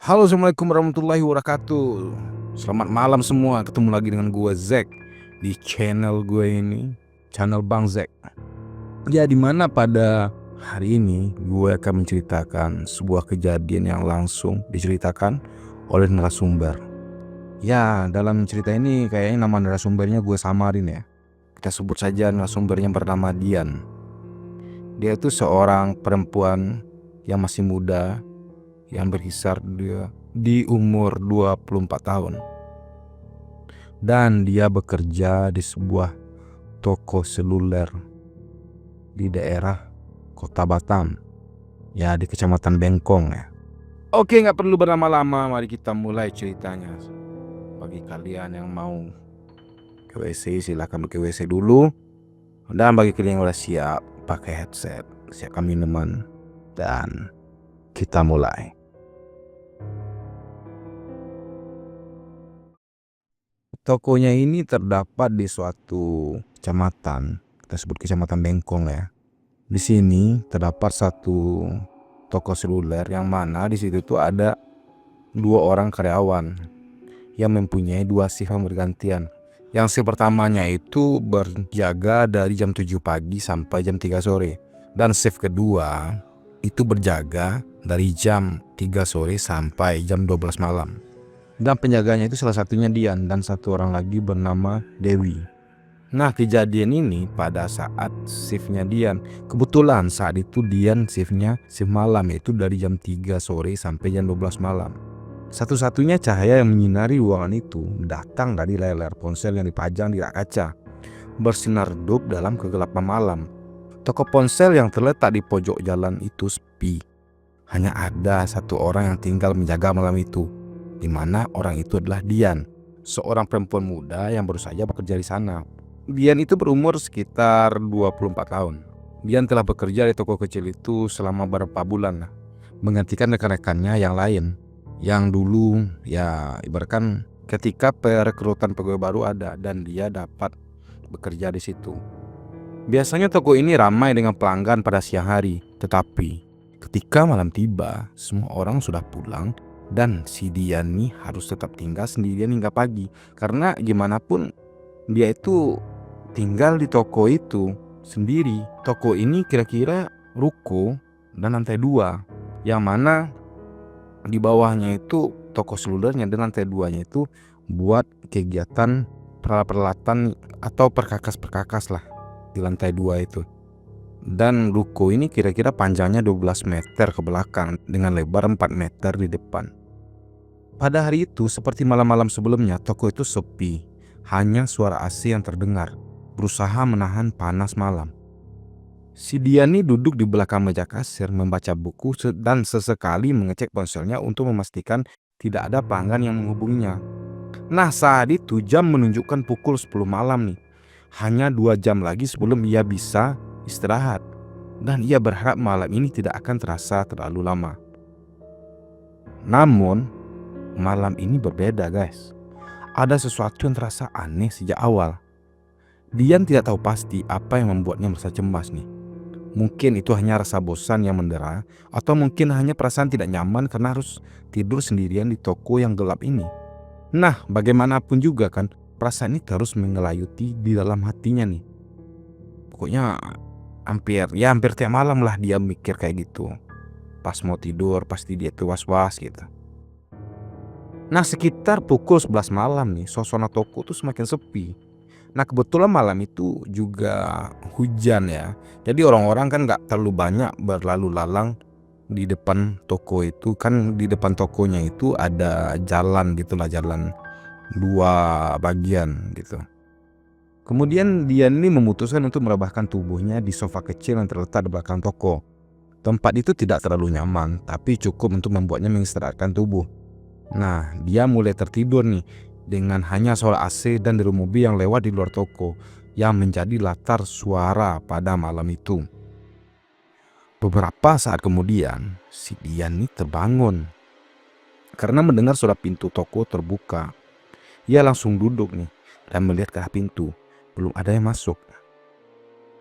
Halo, assalamualaikum warahmatullahi wabarakatuh. Selamat malam semua, ketemu lagi dengan gue Zack di channel gue ini, channel Bang Zack. Ya, dimana pada hari ini gue akan menceritakan sebuah kejadian yang langsung diceritakan oleh narasumber. Ya, dalam cerita ini kayaknya nama narasumbernya gue samarin ya. Kita sebut saja narasumbernya bernama Dian. Dia itu seorang perempuan yang masih muda, yang berkisar dia di umur 24 tahun. Dan dia bekerja di sebuah toko seluler di daerah Kota Batam. Ya, di Kecamatan Bengkong ya. Oke, nggak perlu berlama-lama, mari kita mulai ceritanya. Bagi kalian yang mau ke WC, silahkan ke WC dulu. Dan bagi kalian yang udah siap, pakai headset, siapkan minuman, dan kita mulai. Tokonya ini terdapat di suatu kecamatan, kita sebut Kecamatan Bengkong ya. Di sini terdapat satu toko seluler yang mana di situ tuh ada 2 orang karyawan yang mempunyai 2 shift yang bergantian. Yang shift pertamanya itu berjaga dari jam 7 pagi sampai jam 3 sore. Dan shift kedua itu berjaga dari jam 3 sore sampai jam 12 malam. Dan penjaganya itu salah satunya Dian dan satu orang lagi bernama Dewi. Nah, kejadian ini pada saat shiftnya Dian. Kebetulan saat itu Dian shiftnya shift malam, yaitu dari jam 3 sore sampai jam 12 malam. Satu-satunya cahaya yang menyinari ruangan itu datang dari layar ponsel yang dipajang di rak kaca, bersinar redup dalam kegelapan malam. Toko ponsel yang terletak di pojok jalan itu sepi. Hanya ada satu orang yang tinggal menjaga malam itu, di mana orang itu adalah Dian, seorang perempuan muda yang baru saja bekerja di sana. Dian itu berumur sekitar 24 tahun. Dian telah bekerja di toko kecil itu selama beberapa bulan, menggantikan rekan-rekannya yang lain, yang dulu ya ibaratkan ketika perekrutan pegawai baru ada dan dia dapat bekerja di situ. Biasanya toko ini ramai dengan pelanggan pada siang hari, tetapi ketika malam tiba, semua orang sudah pulang. Dan si Dian nih harus tetap tinggal sendirian hingga pagi. Karena gimana pun dia itu tinggal di toko itu sendiri. Toko ini kira-kira ruko dan lantai 2, yang mana di bawahnya itu toko selulernya dan lantai 2-nya itu buat kegiatan peralatan atau perkakas-perkakas lah di lantai 2 itu. Dan ruko ini kira-kira panjangnya 12 meter ke belakang dengan lebar 4 meter di depan. Pada hari itu, seperti malam-malam sebelumnya, toko itu sepi. Hanya suara AC yang terdengar, berusaha menahan panas malam. Si Diani duduk di belakang meja kasir membaca buku dan sesekali mengecek ponselnya untuk memastikan tidak ada pelanggan yang menghubunginya. Nah, saat itu jam menunjukkan pukul 10 malam nih. Hanya 2 jam lagi sebelum ia bisa istirahat. Dan ia berharap malam ini tidak akan terasa terlalu lama. Namun malam ini berbeda, guys. Ada sesuatu yang terasa aneh sejak awal. Dian tidak tahu pasti apa yang membuatnya merasa cemas nih. Mungkin itu hanya rasa bosan yang mendera, atau mungkin hanya perasaan tidak nyaman karena harus tidur sendirian di toko yang gelap ini. Nah, bagaimanapun juga kan, perasaan ini terus mengelayuti di dalam hatinya nih. Pokoknya hampir tiap malam lah dia mikir kayak gitu. Pas mau tidur pasti dia tuh was-was gitu. Nah, sekitar pukul 11 malam nih, suasana toko tuh semakin sepi. Nah, kebetulan malam itu juga hujan ya. Jadi orang-orang kan gak terlalu banyak berlalu lalang di depan toko itu. Kan di depan tokonya itu ada jalan gitulah, jalan 2 bagian gitu. Kemudian dia ini memutuskan untuk merebahkan tubuhnya di sofa kecil yang terletak di belakang toko. Tempat itu tidak terlalu nyaman, tapi cukup untuk membuatnya mengistirahatkan tubuh. Nah, dia mulai tertidur nih dengan hanya suara AC dan deru mobil yang lewat di luar toko yang menjadi latar suara pada malam itu. Beberapa saat kemudian, si Dian nih terbangun karena mendengar suara pintu toko terbuka. Ia langsung duduk nih dan melihat ke arah pintu. Belum ada yang masuk.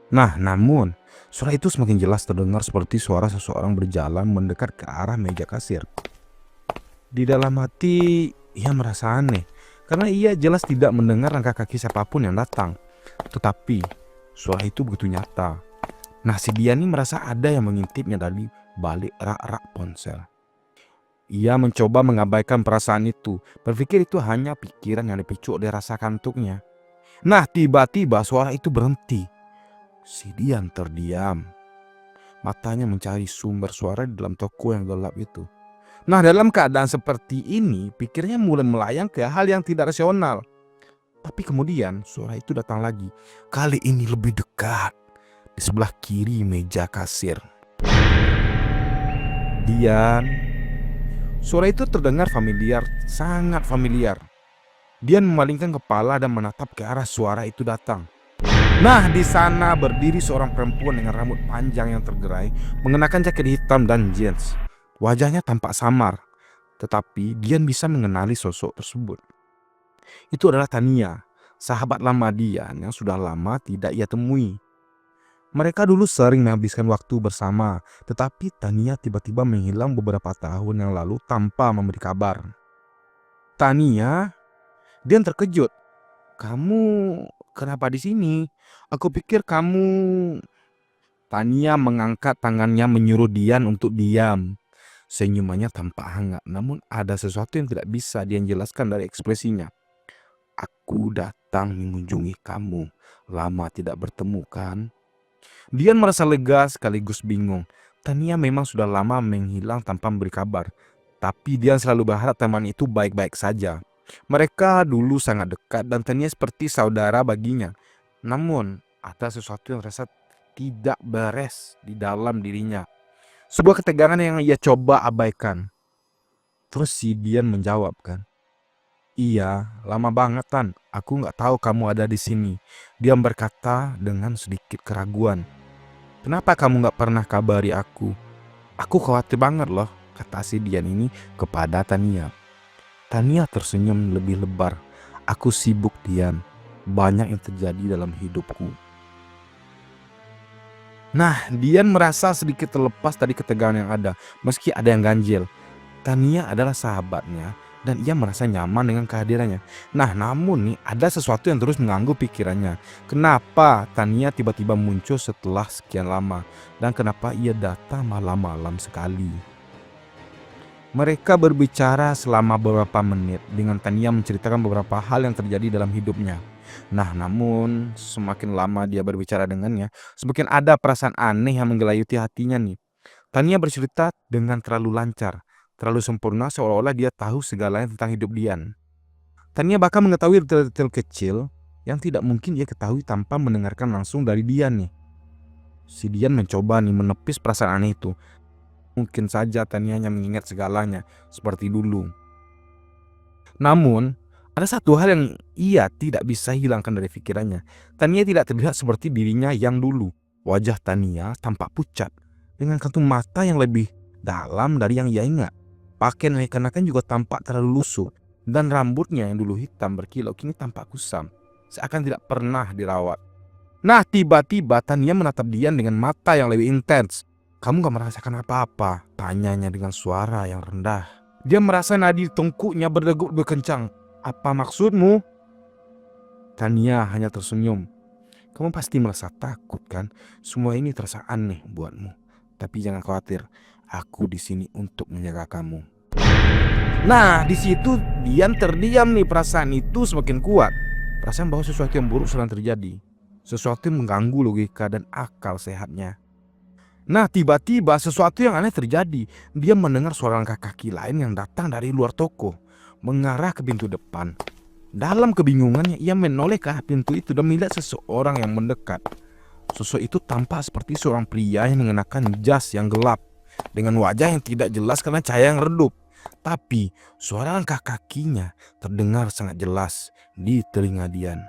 Nah, namun suara itu semakin jelas terdengar seperti suara seseorang berjalan mendekat ke arah meja kasir. Di dalam hati ia merasa aneh karena ia jelas tidak mendengar langkah kaki siapapun yang datang. Tetapi suara itu begitu nyata. Nah, si Dian ini merasa ada yang mengintipnya dari balik rak-rak ponsel. Ia mencoba mengabaikan perasaan itu, berpikir itu hanya pikiran yang dipicu oleh rasa kantuknya. Nah, tiba-tiba suara itu berhenti. Si Dian terdiam. Matanya mencari sumber suara di dalam toko yang gelap itu. Nah, dalam keadaan seperti ini, pikirnya mulai melayang ke hal yang tidak rasional. Tapi kemudian suara itu datang lagi. Kali ini lebih dekat. Di sebelah kiri meja kasir. Dian. Suara itu terdengar familiar, sangat familiar. Dian memalingkan kepala dan menatap ke arah suara itu datang. Nah, di sana berdiri seorang perempuan dengan rambut panjang yang tergerai, mengenakan jaket hitam dan jeans. Wajahnya tampak samar, tetapi Dian bisa mengenali sosok tersebut. Itu adalah Tania, sahabat lama Dian yang sudah lama tidak ia temui. Mereka dulu sering menghabiskan waktu bersama, tetapi Tania tiba-tiba menghilang beberapa tahun yang lalu tanpa memberi kabar. Tania, Dian terkejut. Kamu kenapa di sini? Aku pikir kamu... Tania mengangkat tangannya menyuruh Dian untuk diam. Senyumannya tampak hangat, namun ada sesuatu yang tidak bisa Dian jelaskan dari ekspresinya. Aku datang mengunjungi kamu. Lama tidak bertemu kan? Dian merasa lega sekaligus bingung. Tania memang sudah lama menghilang tanpa memberi kabar. Tapi Dian selalu berharap teman itu baik-baik saja. Mereka dulu sangat dekat dan Tania seperti saudara baginya. Namun ada sesuatu yang terasa tidak beres di dalam dirinya. Sebuah ketegangan yang ia coba abaikan. Terus si Dian menjawab kan. Iya, lama banget Tan. Aku gak tahu kamu ada di sini. Dia berkata dengan sedikit keraguan. Kenapa kamu gak pernah kabari aku? Aku khawatir banget loh, kata si Dian ini kepada Tania. Tania tersenyum lebih lebar. Aku sibuk Dian. Banyak yang terjadi dalam hidupku. Nah, Dian merasa sedikit terlepas dari ketegangan yang ada, meski ada yang ganjil. Tania adalah sahabatnya dan ia merasa nyaman dengan kehadirannya. Nah, namun nih ada sesuatu yang terus mengganggu pikirannya. Kenapa Tania tiba-tiba muncul setelah sekian lama dan kenapa ia datang malam-malam sekali? Mereka berbicara selama beberapa menit dengan Tania menceritakan beberapa hal yang terjadi dalam hidupnya. Nah, namun semakin lama dia berbicara dengannya, semakin ada perasaan aneh yang menggelayuti hatinya nih. Tania bercerita dengan terlalu lancar, terlalu sempurna seolah-olah dia tahu segalanya tentang hidup Dian. Tania bahkan mengetahui detail-detail kecil yang tidak mungkin dia ketahui tanpa mendengarkan langsung dari Dian nih. Si Dian mencoba nih menepis perasaan aneh itu. Mungkin saja Tania hanya mengingat segalanya seperti dulu. Namun, ada satu hal yang ia tidak bisa hilangkan dari pikirannya. Tania tidak terlihat seperti dirinya yang dulu. Wajah Tania tampak pucat, dengan kantung mata yang lebih dalam dari yang ia ingat. Pakaian yang dikenakan juga tampak terlalu lusuh, dan rambutnya yang dulu hitam berkilau kini tampak kusam, seakan tidak pernah dirawat. Nah, tiba-tiba Tania menatap Dian dengan mata yang lebih intens. Kamu gak merasakan apa-apa? Tanyanya dengan suara yang rendah. Dia merasa nadi tengkuknya berdegup berkencang. Apa maksudmu? Tania hanya tersenyum. Kamu pasti merasa takut kan? Semua ini terasa aneh buatmu. Tapi jangan khawatir, aku di sini untuk menjaga kamu. Nah, di situ Dian terdiam nih, perasaan itu semakin kuat. Perasaan bahwa sesuatu yang buruk sedang terjadi. Sesuatu yang mengganggu logika dan akal sehatnya. Nah, tiba-tiba sesuatu yang aneh terjadi. Dia mendengar suara langkah kaki lain yang datang dari luar toko, mengarah ke pintu depan. Dalam kebingungannya, ia menoleh ke arah pintu itu dan melihat seseorang yang mendekat. Sosok itu tampak seperti seorang pria yang mengenakan jas yang gelap, dengan wajah yang tidak jelas karena cahaya yang redup. Tapi suara langkah kakinya terdengar sangat jelas di telinga Dian.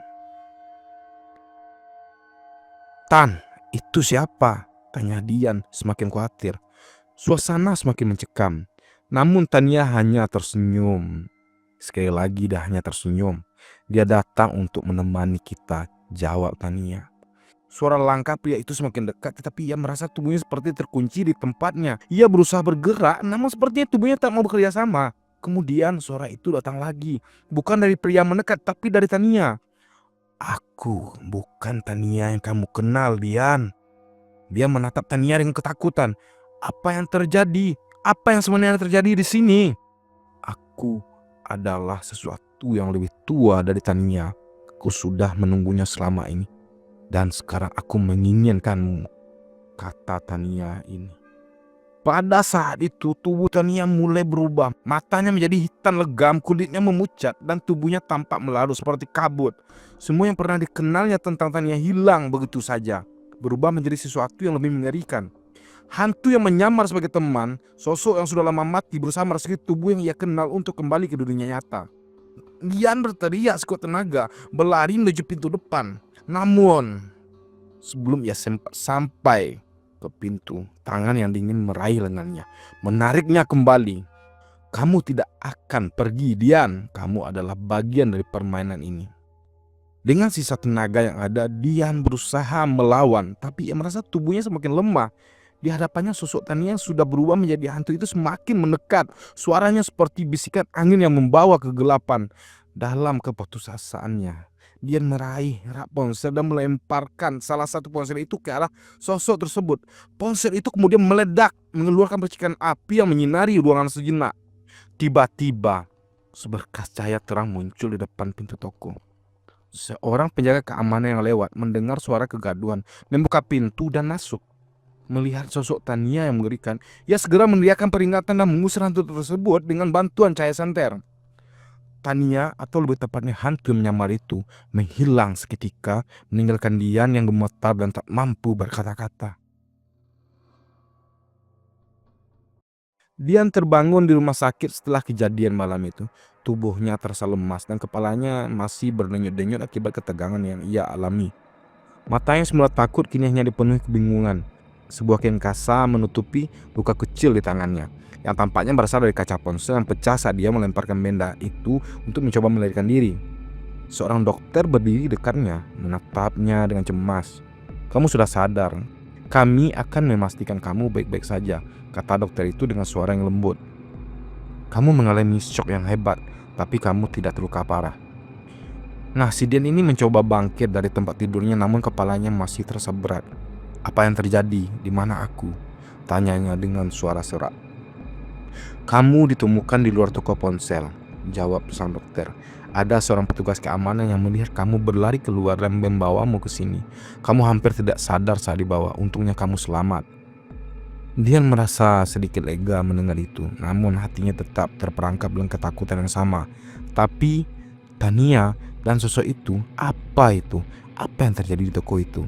Tan, itu siapa? Tanya Dian semakin khawatir. Suasana semakin mencekam. Namun Tania hanya tersenyum. Sekali lagi dia hanya tersenyum. Dia datang untuk menemani kita, jawab Tania. Suara langkah pria itu semakin dekat, tetapi ia merasa tubuhnya seperti terkunci di tempatnya. Ia berusaha bergerak, namun sepertinya tubuhnya tak mau bekerja sama. Kemudian suara itu datang lagi, bukan dari pria mendekat tapi dari Tania. "Aku bukan Tania yang kamu kenal, Dian." Dia menatap Tania dengan ketakutan. "Apa yang terjadi? Apa yang sebenarnya terjadi di sini?" "Aku adalah sesuatu yang lebih tua dari Tania. Aku sudah menunggunya selama ini. Dan sekarang aku menginginkanmu," kata Tania ini. Pada saat itu tubuh Tania mulai berubah. Matanya menjadi hitam legam, kulitnya memucat, dan tubuhnya tampak melarut seperti kabut. Semua yang pernah dikenalnya tentang Tania hilang begitu saja, berubah menjadi sesuatu yang lebih mengerikan. Hantu yang menyamar sebagai teman, sosok yang sudah lama mati berusaha meresiki tubuh yang ia kenal untuk kembali ke dunia nyata. Dian berteriak sekuat tenaga, berlari menuju pintu depan. Namun, sebelum ia sempat sampai ke pintu, tangan yang dingin meraih lengannya, menariknya kembali. "Kamu tidak akan pergi, Dian. Kamu adalah bagian dari permainan ini." Dengan sisa tenaga yang ada, Dian berusaha melawan, tapi ia merasa tubuhnya semakin lemah. Di hadapannya sosok Tania yang sudah berubah menjadi hantu itu semakin mendekat. Suaranya seperti bisikan angin yang membawa kegelapan. Dalam keputusasaannya, Dian meraih rak ponsel dan melemparkan salah satu ponsel itu ke arah sosok tersebut. Ponsel itu kemudian meledak, mengeluarkan percikan api yang menyinari ruangan sejenak. Tiba-tiba, seberkas cahaya terang muncul di depan pintu toko. Seorang penjaga keamanan yang lewat mendengar suara kegaduhan, membuka pintu dan masuk. Melihat sosok Tania yang mengerikan, ia segera meneriakkan peringatan dan mengusir hantu tersebut dengan bantuan cahaya senter. Tania, atau lebih tepatnya hantu menyamar itu, menghilang seketika, meninggalkan Dian yang gemetar dan tak mampu berkata-kata. Dian terbangun di rumah sakit setelah kejadian malam itu. Tubuhnya terasa lemas dan kepalanya masih berdenyut-denyut akibat ketegangan yang ia alami. Matanya semula takut kini hanya dipenuhi kebingungan. Sebuah kain kasa menutupi luka kecil di tangannya, yang tampaknya berasal dari kaca ponsel yang pecah saat dia melemparkan benda itu untuk mencoba melarikan diri. Seorang dokter berdiri di dekatnya, menatapnya dengan cemas. "Kamu sudah sadar? Kami akan memastikan kamu baik-baik saja," kata dokter itu dengan suara yang lembut. "Kamu mengalami shock yang hebat, tapi kamu tidak terluka parah." Nah, si Dian ini mencoba bangkit dari tempat tidurnya, namun kepalanya masih terasa berat. "Apa yang terjadi? Di mana aku?" tanyanya dengan suara serak. "Kamu ditemukan di luar toko ponsel," jawab sang dokter. "Ada seorang petugas keamanan yang melihat kamu berlari keluar dan membawamu ke sini. Kamu hampir tidak sadar saat dibawa. Untungnya kamu selamat." Dian merasa sedikit lega mendengar itu, namun hatinya tetap terperangkap dengan ketakutan yang sama. Tapi Tania dan sosok itu, apa itu? Apa yang terjadi di toko itu?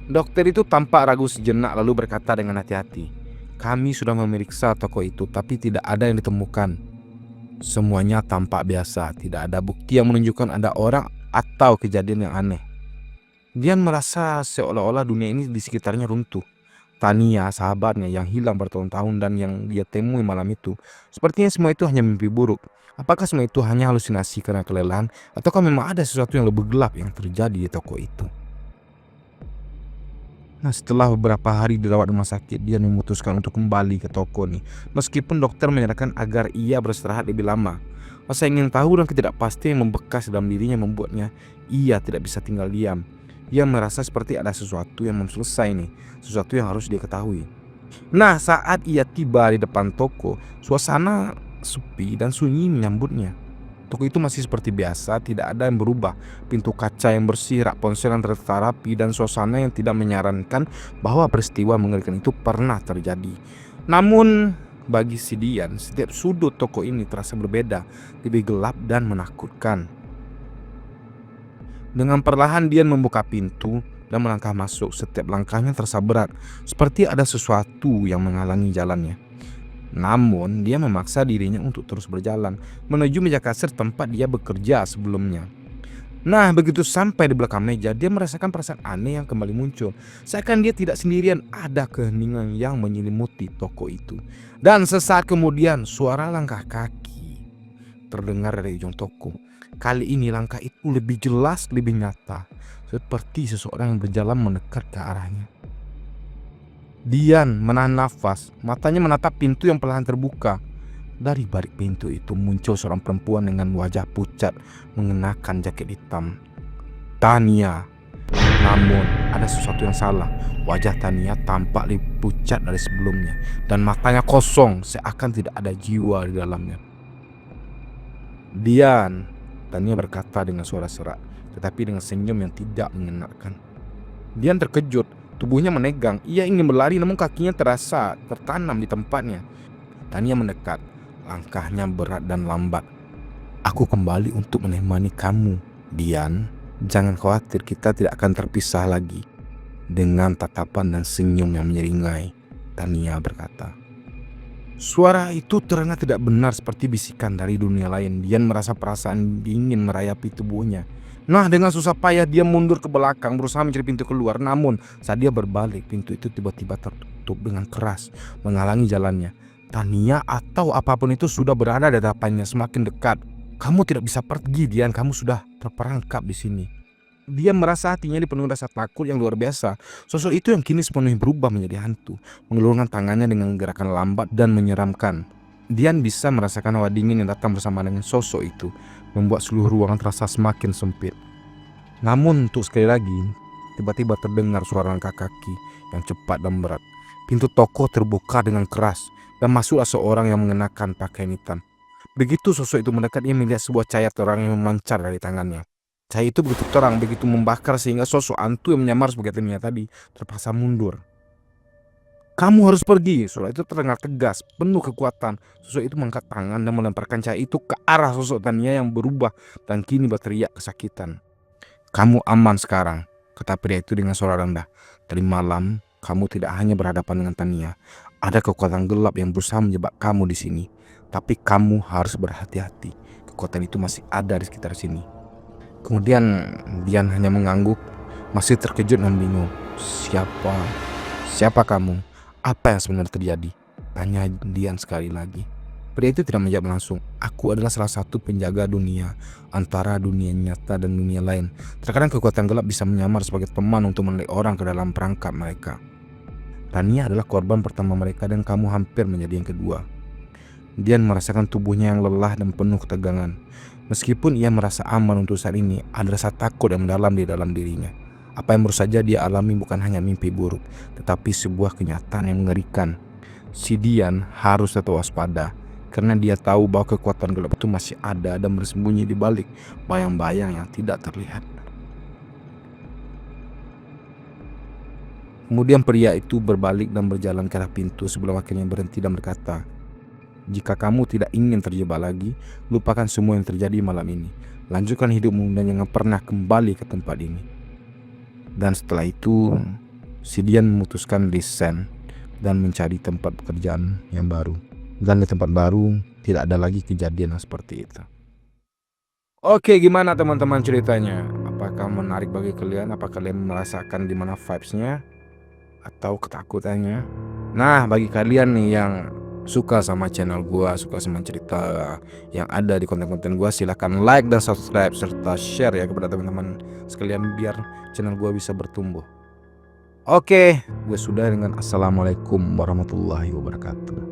Dokter itu tampak ragu sejenak lalu berkata dengan hati-hati, "Kami sudah memeriksa toko itu tapi tidak ada yang ditemukan. Semuanya tampak biasa, tidak ada bukti yang menunjukkan ada orang atau kejadian yang aneh." Dian merasa seolah-olah dunia ini di sekitarnya runtuh. Tania, sahabatnya yang hilang bertahun-tahun dan yang dia temui malam itu, sepertinya semua itu hanya mimpi buruk. Apakah semua itu hanya halusinasi karena kelelahan, ataukah memang ada sesuatu yang lebih gelap yang terjadi di toko itu? Nah, setelah beberapa hari dirawat di rumah sakit, dia memutuskan untuk kembali ke toko nih. Meskipun dokter menyarankan agar ia beristirahat lebih lama. Rasa ingin tahu dan ketidakpastian yang membekas dalam dirinya membuatnya ia tidak bisa tinggal diam. Ia merasa seperti ada sesuatu yang belum selesai nih, sesuatu yang harus dia ketahui. Nah, saat ia tiba di depan toko, suasana sepi dan sunyi menyambutnya. Toko itu masih seperti biasa, tidak ada yang berubah. Pintu kaca yang bersih, rak ponsel yang tertata rapi, dan suasana yang tidak menyarankan bahwa peristiwa mengerikan itu pernah terjadi. Namun, bagi si Dian, setiap sudut toko ini terasa berbeda, lebih gelap dan menakutkan. Dengan perlahan Dian membuka pintu dan melangkah masuk. Setiap langkahnya terasa berat, seperti ada sesuatu yang menghalangi jalannya. Namun, dia memaksa dirinya untuk terus berjalan menuju meja kasir tempat dia bekerja sebelumnya. Nah, begitu sampai di belakang meja, dia merasakan perasaan aneh yang kembali muncul. Seakan dia tidak sendirian, ada keheningan yang menyelimuti toko itu. Dan sesaat kemudian, suara langkah kaki terdengar dari ujung toko. Kali ini langkah itu lebih jelas, lebih nyata, seperti seseorang yang berjalan mendekat ke arahnya. Dian menahan nafas, matanya menatap pintu yang perlahan terbuka. Dari balik pintu itu muncul seorang perempuan dengan wajah pucat mengenakan jaket hitam. Tania. Namun ada sesuatu yang salah. Wajah Tania tampak lebih pucat dari sebelumnya dan matanya kosong seakan tidak ada jiwa di dalamnya. Dian, Tania berkata dengan suara serak, tetapi dengan senyum yang tidak mengenalkan. Dian terkejut, tubuhnya menegang. Ia ingin berlari namun kakinya terasa tertanam di tempatnya. Tania mendekat, langkahnya berat dan lambat. Aku kembali untuk menemani kamu, Dian. Jangan khawatir, kita tidak akan terpisah lagi. Dengan tatapan dan senyum yang menyeringai, Tania berkata. Suara itu terdengar tidak benar seperti bisikan dari dunia lain. Dian merasa perasaan dingin merayapi tubuhnya. Nah, dengan susah payah dia mundur ke belakang berusaha mencari pintu keluar. Namun saat dia berbalik, pintu itu tiba-tiba tertutup dengan keras menghalangi jalannya. Tania atau apapun itu sudah berada di hadapannya semakin dekat. Kamu tidak bisa pergi, Dian. Kamu sudah terperangkap di sini. Dia merasa hatinya dipenuhi rasa takut yang luar biasa. Sosok itu yang kini sepenuhnya berubah menjadi hantu, mengelurkan tangannya dengan gerakan lambat dan menyeramkan. Dian bisa merasakan hawa dingin yang datang bersama dengan sosok itu, membuat seluruh ruangan terasa semakin sempit. Namun untuk sekali lagi, tiba-tiba terdengar suara langkah kaki yang cepat dan berat. Pintu toko terbuka dengan keras dan masuklah seorang yang mengenakan pakaian hitam. Begitu sosok itu mendekat, ia melihat sebuah cahaya terang yang memancar dari tangannya. Cahaya itu begitu terang, begitu membakar sehingga sosok hantu yang menyamar sebagai Tania tadi terpaksa mundur. Kamu harus pergi, suara itu terdengar tegas, penuh kekuatan. Sosok itu mengangkat tangan dan melemparkan cahaya itu ke arah sosok Tania yang berubah dan kini berteriak kesakitan. Kamu aman sekarang, kata pria itu dengan suara rendah. Tadi malam, kamu tidak hanya berhadapan dengan Tania. Ada kekuatan gelap yang berusaha menjebak kamu di sini. Tapi kamu harus berhati-hati. Kekuatan itu masih ada di sekitar sini. Kemudian Dian hanya mengangguk, masih terkejut dan bingung. Siapa kamu? Apa yang sebenarnya terjadi? Tanya Dian sekali lagi. Pria itu tidak menjawab langsung. Aku adalah salah satu penjaga dunia, antara dunia nyata dan dunia lain. Terkadang kekuatan gelap bisa menyamar sebagai teman untuk menarik orang ke dalam perangkap mereka. Tania adalah korban pertama mereka dan kamu hampir menjadi yang kedua. Dian merasakan tubuhnya yang lelah dan penuh ketegangan. Meskipun ia merasa aman untuk saat ini, ada rasa takut yang mendalam di dalam dirinya. Apa yang baru saja dia alami bukan hanya mimpi buruk, tetapi sebuah kenyataan yang mengerikan. Si Dian harus tetap waspada, karena dia tahu bahwa kekuatan gelap itu masih ada dan bersembunyi di balik bayang-bayang yang tidak terlihat. Kemudian pria itu berbalik dan berjalan ke arah pintu sebelum akhirnya berhenti dan berkata, jika kamu tidak ingin terjebak lagi, lupakan semua yang terjadi malam ini. Lanjutkan hidupmu dan jangan pernah kembali ke tempat ini. Dan setelah itu, si Dian memutuskan resign dan mencari tempat pekerjaan yang baru. Dan di tempat baru, tidak ada lagi kejadian yang seperti itu. Oke, gimana teman-teman ceritanya? Apakah menarik bagi kalian? Apakah kalian merasakan dimana vibes-nya? Atau ketakutannya? Nah, bagi kalian nih yang suka sama channel gua, suka sama cerita yang ada di konten-konten gua, silahkan like dan subscribe serta share ya kepada teman-teman sekalian biar channel gua bisa bertumbuh. Oke, gue sudah dengan assalamualaikum warahmatullahi wabarakatuh.